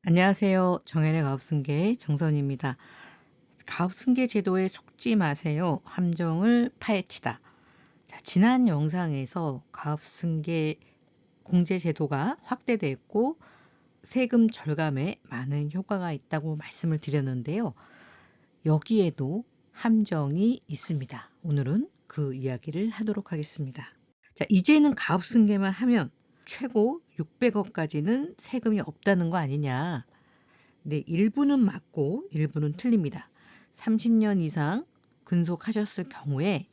안녕하세요. 정현의 가업승계 정선입니다. 가업승계 제도에 속지 마세요. 함정을 파헤치다. 자, 지난 영상에서 가업승계 공제 제도가 확대됐고 세금 절감에 많은 효과가 있다고 말씀을 드렸는데요. 여기에도 함정이 있습니다. 오늘은 그 이야기를 하도록 하겠습니다. 자, 이제는 가업승계만 하면 최고 600억까지는 세금이 없다는 거 아니냐. 네, 일부는 맞고 일부는 틀립니다. 30년 이상 근속하셨을 경우에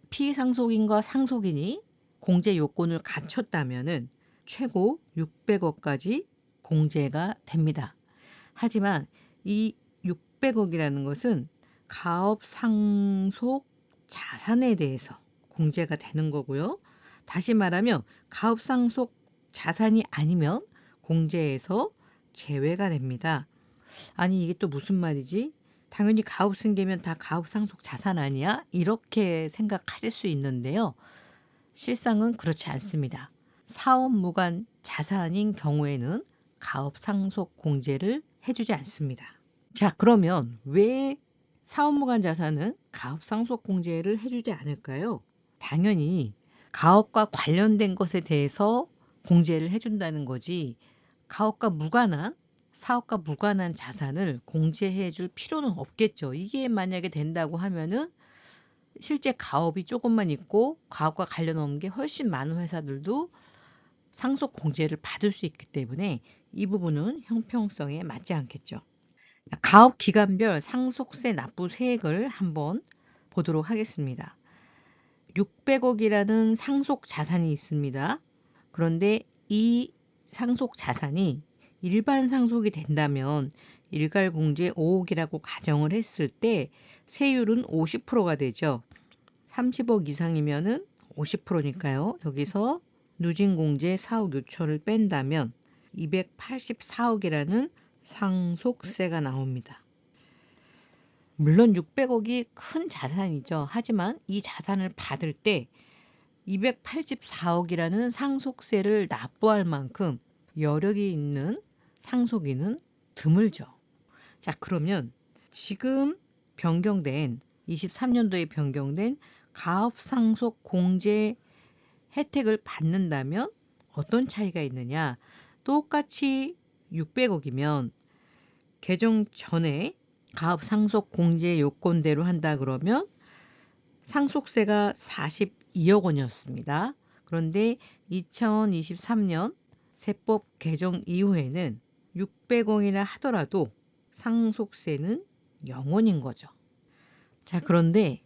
피상속인과 상속인이 공제 요건을 갖췄다면은 최고 600억까지 공제가 됩니다. 하지만 이 600억이라는 것은 가업 상속 자산에 대해서 공제가 되는 거고요. 다시 말하면 가업 상속 자산이 아니면 공제에서 제외가 됩니다. 아니 이게 또 무슨 말이지? 당연히 가업승계면 다 가업상속 자산 아니야? 이렇게 생각하실 수 있는데요. 실상은 그렇지 않습니다. 사업 무관 자산인 경우에는 가업상속 공제를 해주지 않습니다. 자, 그러면 왜 사업 무관 자산은 가업상속 공제를 해주지 않을까요? 당연히 가업과 관련된 것에 대해서 공제를 해준다는 거지 사업과 무관한 자산을 공제해 줄 필요는 없겠죠. 이게 만약에 된다고 하면은 실제 가업이 조금만 있고 가업과 관련 없는 게 훨씬 많은 회사들도 상속 공제를 받을 수 있기 때문에 이 부분은 형평성에 맞지 않겠죠. 가업 기간별 상속세 납부 세액을 한번 보도록 하겠습니다. 600억이라는 상속 자산이 있습니다. 그런데 이 상속 자산이 일반 상속이 된다면 일괄공제 5억이라고 가정을 했을 때 세율은 50%가 되죠. 30억 이상이면은 50%니까요. 여기서 누진공제 4억 6천을 뺀다면 284억이라는 상속세가 나옵니다. 물론 600억이 큰 자산이죠. 하지만 이 자산을 받을 때 284억이라는 상속세를 납부할 만큼 여력이 있는 상속인은 드물죠. 자, 그러면 지금 23년도에 변경된 가업상속 공제 혜택을 받는다면 어떤 차이가 있느냐? 똑같이 600억이면 개정 전에 가업상속 공제 요건대로 한다 그러면 상속세가 42억 원이었습니다. 그런데 2023년 세법 개정 이후에는 600억이나 하더라도 상속세는 0원인 거죠. 자, 그런데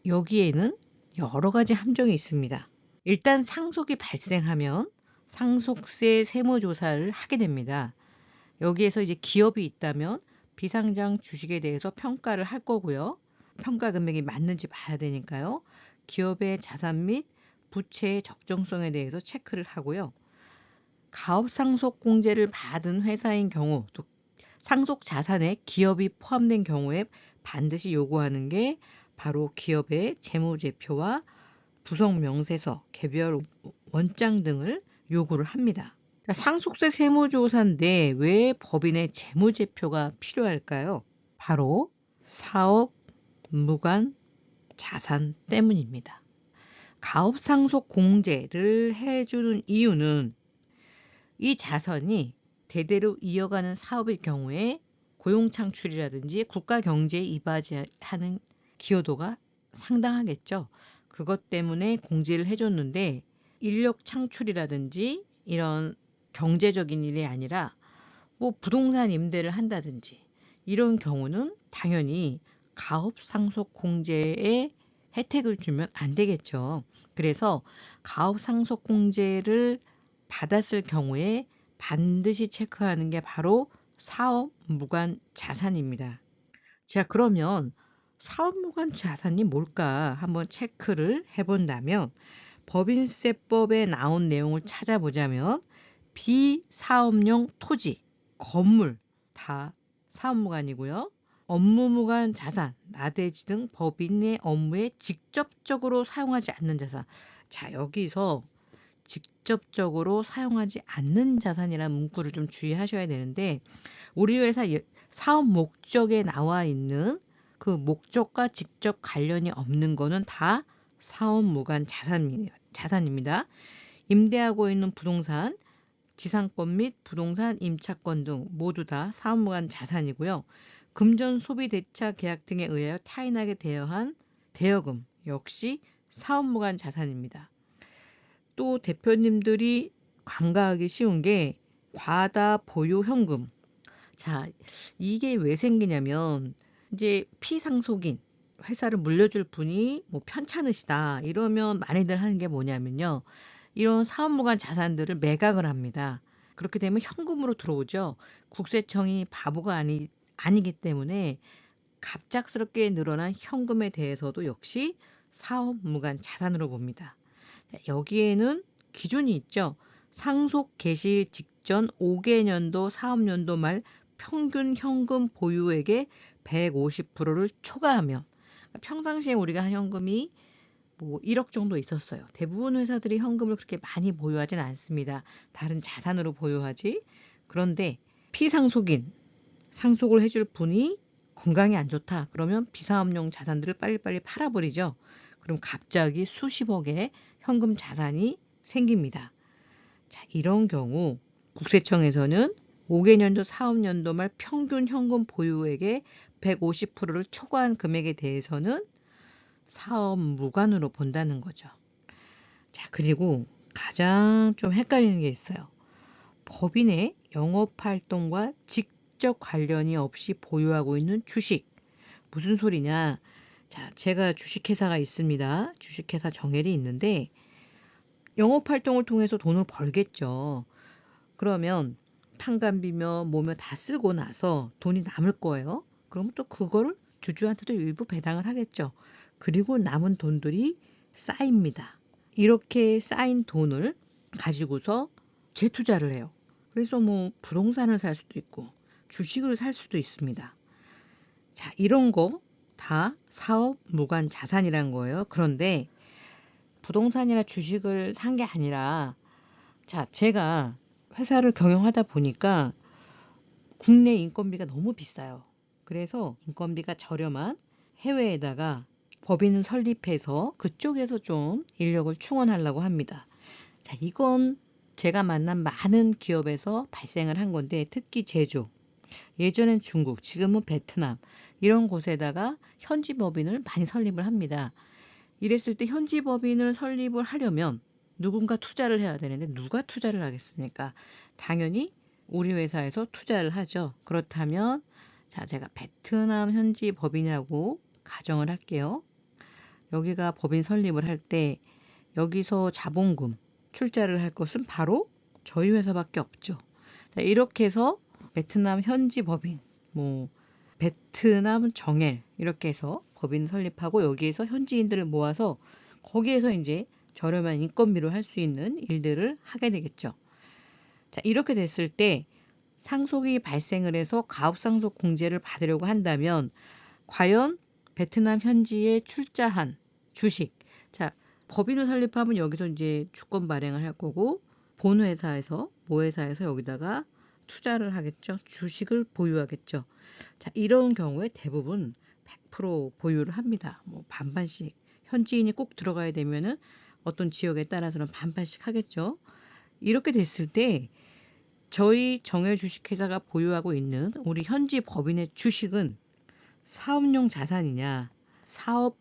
여기에는 여러 가지 함정이 있습니다. 일단 상속이 발생하면 상속세 세무조사를 하게 됩니다. 여기에서 이제 기업이 있다면 비상장 주식에 대해서 평가를 할 거고요. 평가 금액이 맞는지 봐야 되니까요. 기업의 자산 및 부채의 적정성에 대해서 체크를 하고요. 가업상속 공제를 받은 회사인 경우, 또 상속 자산에 기업이 포함된 경우에 반드시 요구하는 게 바로 기업의 재무제표와 부속명세서, 개별 원장 등을 요구를 합니다. 상속세 세무조사인데 왜 법인의 재무제표가 필요할까요? 바로 사업 무관 자산 때문입니다. 가업상속 공제를 해주는 이유는 이 자산이 대대로 이어가는 사업일 경우에 고용 창출이라든지 국가 경제에 이바지하는 기여도가 상당하겠죠. 그것 때문에 공제를 해줬는데 인력 창출이라든지 이런 경제적인 일이 아니라 뭐 부동산 임대를 한다든지 이런 경우는 당연히 가업 상속 공제에 혜택을 주면 안 되겠죠. 그래서 가업 상속 공제를 받았을 경우에 반드시 체크하는 게 바로 사업 무관 자산입니다. 자, 그러면 사업 무관 자산이 뭘까 한번 체크를 해본다면 법인세법에 나온 내용을 찾아보자면 비사업용 토지, 건물 다 사업무관이고요. 업무무관 자산, 나대지 등 법인의 업무에 직접적으로 사용하지 않는 자산. 자, 여기서 직접적으로 사용하지 않는 자산이라는 문구를 좀 주의하셔야 되는데 우리 회사 사업 목적에 나와 있는 그 목적과 직접 관련이 없는 거는 다 사업 무관 자산입니다. 임대하고 있는 부동산, 지상권 및 부동산 임차권 등 모두 다 사업 무관 자산이고요. 금전 소비 대차 계약 등에 의하여 타인에게 대여한 대여금 역시 사업 무관 자산입니다. 또 대표님들이 간과하기 쉬운 게 과다 보유 현금. 자, 이게 왜 생기냐면 이제 피상속인 회사를 물려줄 분이 뭐 편찮으시다 이러면 많이들 하는 게 뭐냐면요. 이런 사업무관 자산들을 매각을 합니다. 그렇게 되면 현금으로 들어오죠. 국세청이 바보가 아니기 때문에 갑작스럽게 늘어난 현금에 대해서도 역시 사업무관 자산으로 봅니다. 여기에는 기준이 있죠. 상속 개시 직전 5개년도 사업연도 말 평균 현금 보유액의 150%를 초과하면 평상시에 우리가 한 현금이 뭐 1억 정도 있었어요. 대부분 회사들이 현금을 그렇게 많이 보유하진 않습니다. 다른 자산으로 보유하지. 그런데 피상속인, 상속을 해줄 분이 건강이 안 좋다. 그러면 비사업용 자산들을 빨리빨리 팔아버리죠. 그럼 갑자기 수십억의 현금 자산이 생깁니다. 자, 이런 경우 국세청에서는 5개년도 사업연도 말 평균 현금 보유액의 150%를 초과한 금액에 대해서는 사업 무관으로 본다는 거죠. 자, 그리고 가장 좀 헷갈리는 게 있어요. 법인의 영업활동과 직접 관련이 없이 보유하고 있는 주식. 무슨 소리냐? 자, 제가 주식회사가 있습니다. 주식회사 정엘이 있는데 영업활동을 통해서 돈을 벌겠죠. 그러면 탕감비며 뭐며 다 쓰고 나서 돈이 남을 거예요. 그럼 또 그거를 주주한테도 일부 배당을 하겠죠. 그리고 남은 돈들이 쌓입니다. 이렇게 쌓인 돈을 가지고서 재투자를 해요. 그래서 뭐 부동산을 살 수도 있고 주식을 살 수도 있습니다. 자, 이런 거 다 사업 무관 자산이란 거예요. 그런데 부동산이나 주식을 산 게 아니라 자, 제가 회사를 경영하다 보니까 국내 인건비가 너무 비싸요. 그래서 인건비가 저렴한 해외에다가 법인을 설립해서 그쪽에서 좀 인력을 충원하려고 합니다. 자, 이건 제가 만난 많은 기업에서 발생을 한 건데 특히 제조, 예전엔 중국, 지금은 베트남 이런 곳에다가 현지 법인을 많이 설립을 합니다. 이랬을 때 현지 법인을 설립을 하려면 누군가 투자를 해야 되는데 누가 투자를 하겠습니까? 당연히 우리 회사에서 투자를 하죠. 그렇다면 자, 제가 베트남 현지 법인이라고 가정을 할게요. 여기가 법인 설립을 할 때 여기서 자본금 출자를 할 것은 바로 저희 회사밖에 없죠. 자, 이렇게 해서 베트남 현지 법인, 뭐 베트남 정엘 이렇게 해서 법인 설립하고 여기에서 현지인들을 모아서 거기에서 이제 저렴한 인건비로 할 수 있는 일들을 하게 되겠죠. 자, 이렇게 됐을 때 상속이 발생을 해서 가업상속 공제를 받으려고 한다면 과연 베트남 현지에 출자한 주식, 자, 법인을 설립하면 여기서 이제 주권 발행을 할 거고 본 회사에서 모회사에서 여기다가 투자를 하겠죠. 주식을 보유하겠죠. 자, 이런 경우에 대부분 100% 보유를 합니다. 뭐 반반씩 현지인이 꼭 들어가야 되면은 어떤 지역에 따라서는 반반씩 하겠죠. 이렇게 됐을 때 저희 정엘 주식회사가 보유하고 있는 우리 현지 법인의 주식은 사업용 자산이냐, 사업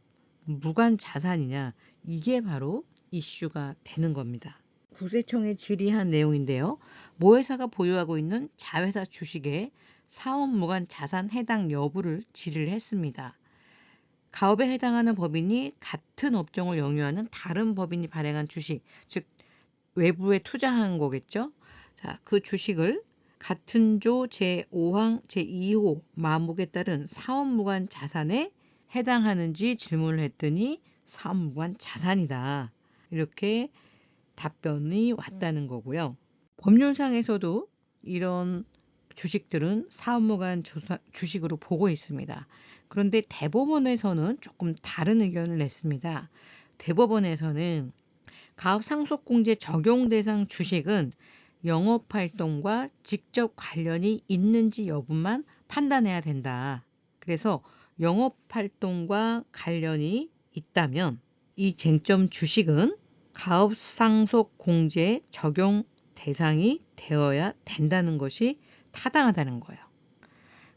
무관 자산이냐, 이게 바로 이슈가 되는 겁니다. 국세청에 질의한 내용인데요. 모회사가 보유하고 있는 자회사 주식에 사업 무관 자산 해당 여부를 질의를 했습니다. 가업에 해당하는 법인이 같은 업종을 영유하는 다른 법인이 발행한 주식, 즉 외부에 투자한 거겠죠. 자, 그 주식을 같은 조 제5항 제2호 마목에 따른 사업 무관 자산에 해당하는지 질문을 했더니 사업 무관 자산이다. 이렇게 답변이 왔다는 거고요. 법률상에서도 이런 주식들은 사업무관 주식으로 보고 있습니다. 그런데 대법원에서는 조금 다른 의견을 냈습니다. 대법원에서는 가업 상속공제 적용 대상 주식은 영업활동과 직접 관련이 있는지 여부만 판단해야 된다. 그래서 영업활동과 관련이 있다면 이 쟁점 주식은 가업 상속공제 적용 대상이 되어야 된다는 것이 타당하다는 거예요.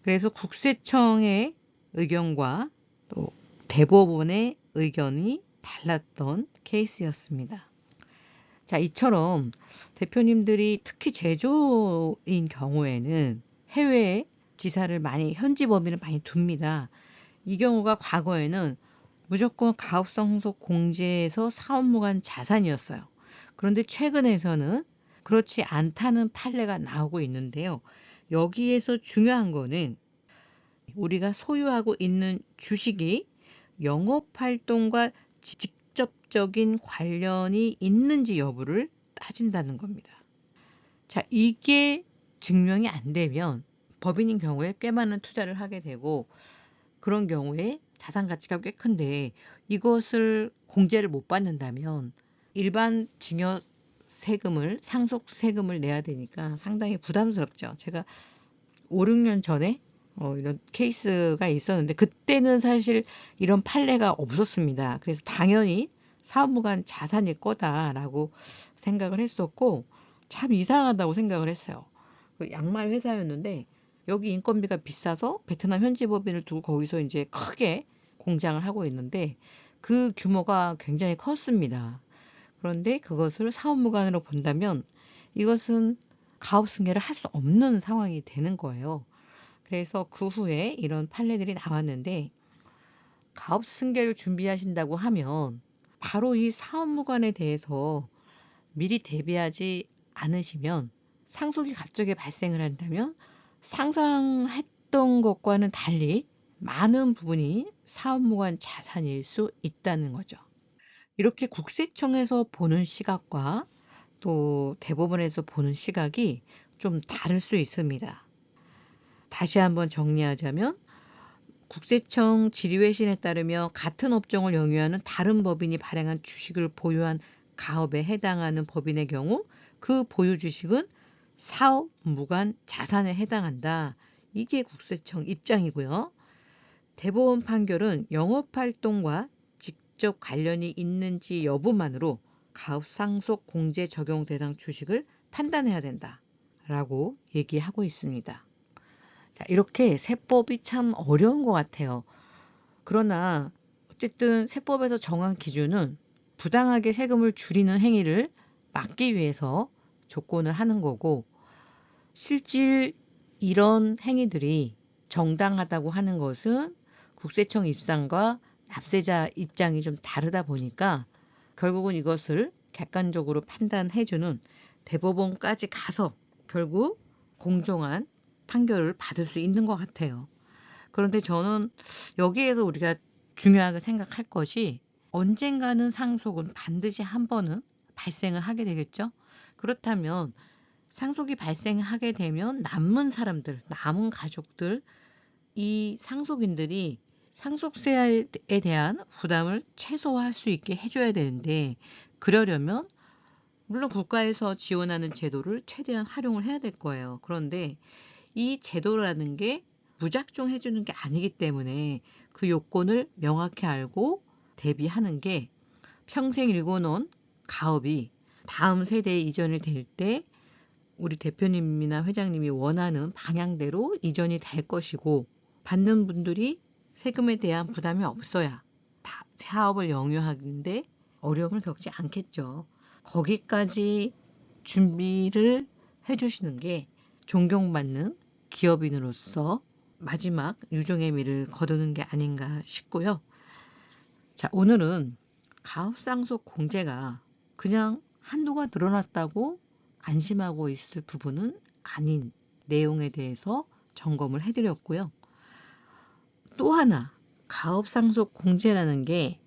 그래서 국세청의 의견과 또 대법원의 의견이 달랐던 케이스였습니다. 자, 이처럼 대표님들이 특히 제조인 경우에는 해외에 지사를 많이, 현지 법인을 많이 둡니다. 이 경우가 과거에는 무조건 가업상속 공제에서 사업무관 자산이었어요. 그런데 최근에서는 그렇지 않다는 판례가 나오고 있는데요. 여기에서 중요한 거는 우리가 소유하고 있는 주식이 영업활동과 직접적인 관련이 있는지 여부를 따진다는 겁니다. 자, 이게 증명이 안 되면 법인인 경우에 꽤 많은 투자를 하게 되고 그런 경우에 자산 가치가 꽤 큰데 이것을 공제를 못 받는다면 일반 증여 세금을 상속 세금을 내야 되니까 상당히 부담스럽죠. 제가 5, 6년 전에 이런 케이스가 있었는데 그때는 사실 이런 판례가 없었습니다. 그래서 당연히 사업무관 자산일 거다라고 생각을 했었고 참 이상하다고 생각을 했어요. 그 양말 회사였는데 여기 인건비가 비싸서 베트남 현지 법인을 두고 거기서 이제 크게 공장을 하고 있는데 그 규모가 굉장히 컸습니다. 그런데 그것을 사업무관으로 본다면 이것은 가업승계를 할 수 없는 상황이 되는 거예요. 그래서 그 후에 이런 판례들이 나왔는데 가업승계를 준비하신다고 하면 바로 이 사업무관에 대해서 미리 대비하지 않으시면 상속이 갑자기 발생을 한다면 상상했던 것과는 달리 많은 부분이 사업무관 자산일 수 있다는 거죠. 이렇게 국세청에서 보는 시각과 또 대법원에서 보는 시각이 좀 다를 수 있습니다. 다시 한번 정리하자면 국세청 질의회신에 따르며 같은 업종을 영유하는 다른 법인이 발행한 주식을 보유한 가업에 해당하는 법인의 경우 그 보유 주식은 사업 무관 자산에 해당한다. 이게 국세청 입장이고요. 대법원 판결은 영업활동과 직접 관련이 있는지 여부만으로 가업상속 공제 적용 대상 주식을 판단해야 된다라고 얘기하고 있습니다. 자, 이렇게 세법이 참 어려운 것 같아요. 그러나 어쨌든 세법에서 정한 기준은 부당하게 세금을 줄이는 행위를 막기 위해서 조건을 하는 거고 실질 이런 행위들이 정당하다고 하는 것은 국세청 입장과 납세자 입장이 좀 다르다 보니까 결국은 이것을 객관적으로 판단해주는 대법원까지 가서 결국 공정한 판결을 받을 수 있는 것 같아요. 그런데 저는 여기에서 우리가 중요하게 생각할 것이 언젠가는 상속은 반드시 한 번은 발생을 하게 되겠죠. 그렇다면 상속이 발생하게 되면 남은 사람들, 남은 가족들, 이 상속인들이 상속세에 대한 부담을 최소화할 수 있게 해줘야 되는데 그러려면 물론 국가에서 지원하는 제도를 최대한 활용을 해야 될 거예요. 그런데 이 제도라는 게 무작정 해주는 게 아니기 때문에 그 요건을 명확히 알고 대비하는 게 평생 일궈놓은 가업이 다음 세대에 이전이 될 때 우리 대표님이나 회장님이 원하는 방향대로 이전이 될 것이고 받는 분들이 세금에 대한 부담이 없어야 다 사업을 영유하는데 어려움을 겪지 않겠죠. 거기까지 준비를 해주시는 게 존경받는 기업인으로서 마지막 유종의 미를 거두는 게 아닌가 싶고요. 자, 오늘은 가업상속 공제가 그냥 한도가 늘어났다고 안심하고 있을 부분은 아닌 내용에 대해서 점검을 해드렸고요. 또 하나, 가업상속 공제라는 게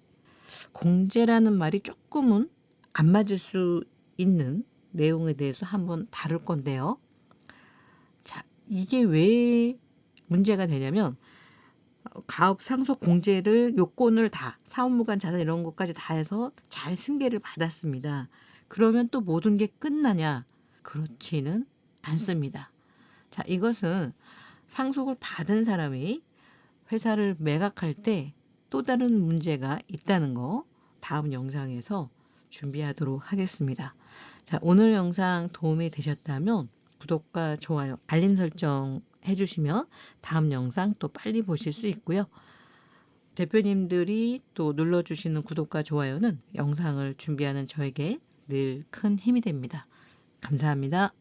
공제라는 말이 조금은 안 맞을 수 있는 내용에 대해서 한번 다룰 건데요. 자, 이게 왜 문제가 되냐면 가업 상속 공제를 요건을 다 사업무관 자산 이런 것까지 다 해서 잘 잘 승계를 받았습니다. 그러면 또 모든 게 끝나냐? 그렇지는 않습니다. 자, 이것은 상속을 받은 사람이 회사를 매각할 때 또 다른 문제가 있다는 거 다음 영상에서 준비하도록 하겠습니다. 자, 오늘 영상 도움이 되셨다면 구독과 좋아요, 알림 설정 해주시면 다음 영상 또 빨리 보실 수 있고요. 대표님들이 또 눌러주시는 구독과 좋아요는 영상을 준비하는 저에게 늘 큰 힘이 됩니다. 감사합니다.